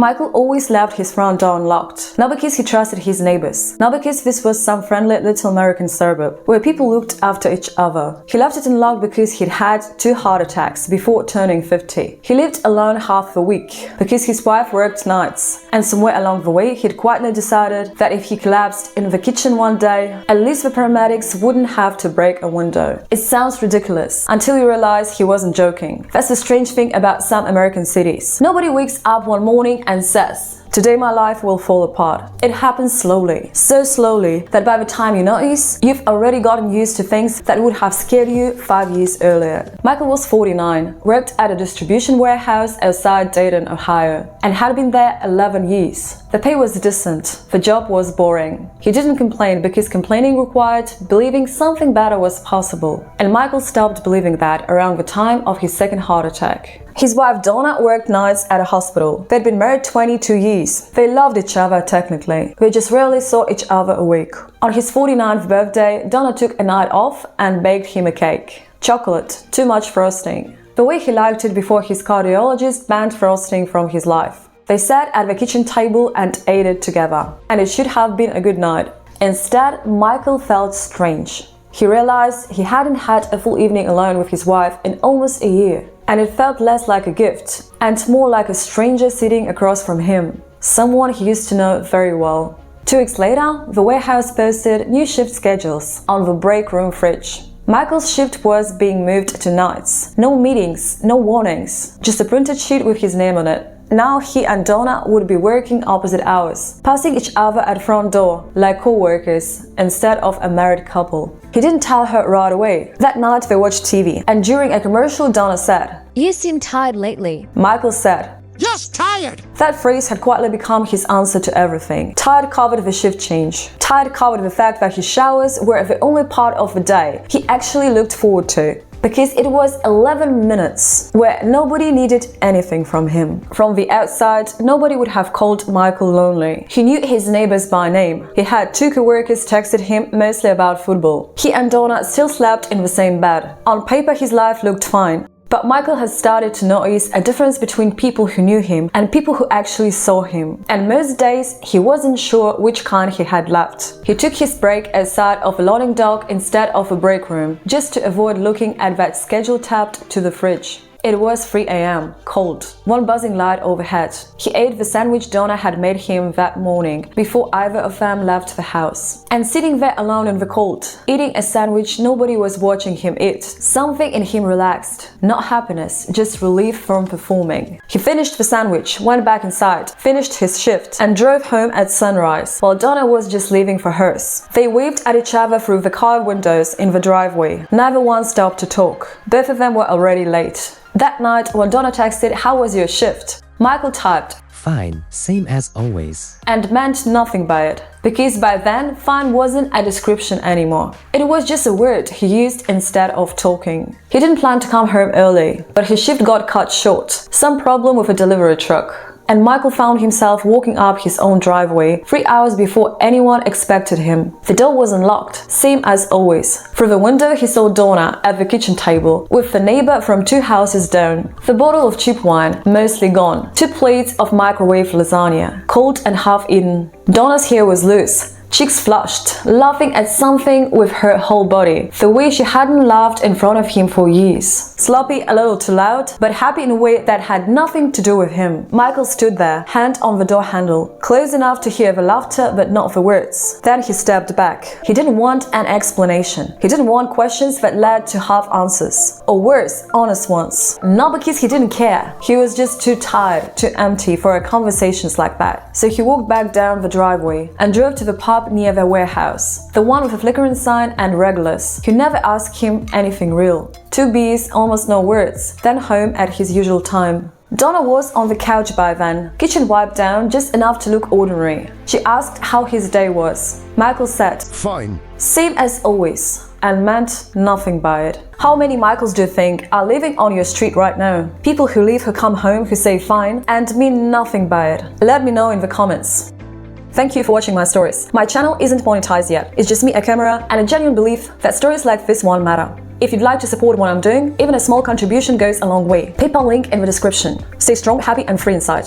Michael always left his front door unlocked, not because he trusted his neighbors, not because this was some friendly little American suburb where people looked after each other. He left it unlocked because he'd had 2 heart attacks before turning 50. He lived alone half the week because his wife worked nights, and somewhere along the way he'd quietly decided that if he collapsed in the kitchen one day, at least the paramedics wouldn't have to break a window. It sounds ridiculous until you realize he wasn't joking. That's the strange thing about some American cities. Nobody wakes up one morning and says, "Today my life will fall apart." It happens slowly, so slowly that by the time you notice, you've already gotten used to things that would have scared you 5 years earlier. Michael was 49, worked at a distribution warehouse outside Dayton, Ohio, and had been there 11 years. The pay was decent, the job was boring. He didn't complain because complaining required believing something better was possible, and Michael stopped believing that around the time of his second heart attack. His wife Donna worked nights at a hospital. They'd been married 22 years. They loved each other technically. They just rarely saw each other a week. On his 49th birthday, Donna took a night off and baked him a cake. Chocolate, too much frosting. The way he liked it before his cardiologist banned frosting from his life. They sat at the kitchen table and ate it together. And it should have been a good night. Instead, Michael felt strange. He realized he hadn't had a full evening alone with his wife in almost a year. And it felt less like a gift and more like a stranger sitting across from him, someone he used to know very well. 2 weeks later, the warehouse posted new shift schedules on the break room fridge. Michael's shift was being moved to nights. No meetings, no warnings, just a printed sheet with his name on it. Now he and Donna would be working opposite hours, passing each other at front door like co-workers instead of a married couple. He didn't tell her right away. That night they watched TV, and during a commercial Donna said, "You seem tired lately." Michael said, "Just tired." That phrase had quietly become his answer to everything. Tired covered the shift change. Tired covered the fact that his showers were the only part of the day he actually looked forward to. Because it was 11 minutes where nobody needed anything from him. From the outside, nobody would have called Michael lonely. He knew his neighbors by name. He had 2 co-workers texted him mostly about football. He and Donna still slept in the same bed. On paper, his life looked fine. But Michael had started to notice a difference between people who knew him and people who actually saw him. And most days, he wasn't sure which kind he had left. He took his break outside of a loading dock instead of a break room, just to avoid looking at that schedule tapped to the fridge. It was 3 a.m., cold, one buzzing light overhead. He ate the sandwich Donna had made him that morning before either of them left the house. And sitting there alone in the cold, eating a sandwich nobody was watching him eat, something in him relaxed. Not happiness, just relief from performing. He finished the sandwich, went back inside, finished his shift, and drove home at sunrise, while Donna was just leaving for hers. They waved at each other through the car windows in the driveway. Neither one stopped to talk. Both of them were already late. That night, when Donna texted, "How was your shift?" Michael typed, "Fine, same as always," and meant nothing by it, because by then, fine wasn't a description anymore. It was just a word he used instead of talking. He didn't plan to come home early, but his shift got cut short. Some problem with a delivery truck. And Michael found himself walking up his own driveway 3 hours before anyone expected him. The door was unlocked, same as always. Through the window he saw Donna at the kitchen table, with the neighbor from 2 houses down. The bottle of cheap wine, mostly gone. 2 plates of microwave lasagna, cold and half-eaten. Donna's hair was loose, cheeks flushed, laughing at something with her whole body, the way she hadn't laughed in front of him for years. Sloppy, a little too loud, but happy in a way that had nothing to do with him. Michael stood there, hand on the door handle, close enough to hear the laughter but not the words. Then he stepped back. He didn't want an explanation. He didn't want questions that led to half answers, or worse, honest ones. Not because he didn't care. He was just too tired, too empty for conversations like that. So he walked back down the driveway and drove to the pub near their warehouse, the one with a flickering sign and regulars, who never asked him anything real. 2 beers, almost no words, then home at his usual time. Donna was on the couch by then, kitchen wiped down just enough to look ordinary. She asked how his day was. Michael said, "Fine." Same as always, and meant nothing by it. How many Michaels do you think are living on your street right now? People who leave, who come home, who say fine, and mean nothing by it. Let me know in the comments. Thank you for watching my stories. My channel isn't monetized yet. It's just me, a camera, and a genuine belief that stories like this one matter. If you'd like to support what I'm doing, even a small contribution goes a long way. PayPal link in the description. Stay strong, happy, and free inside.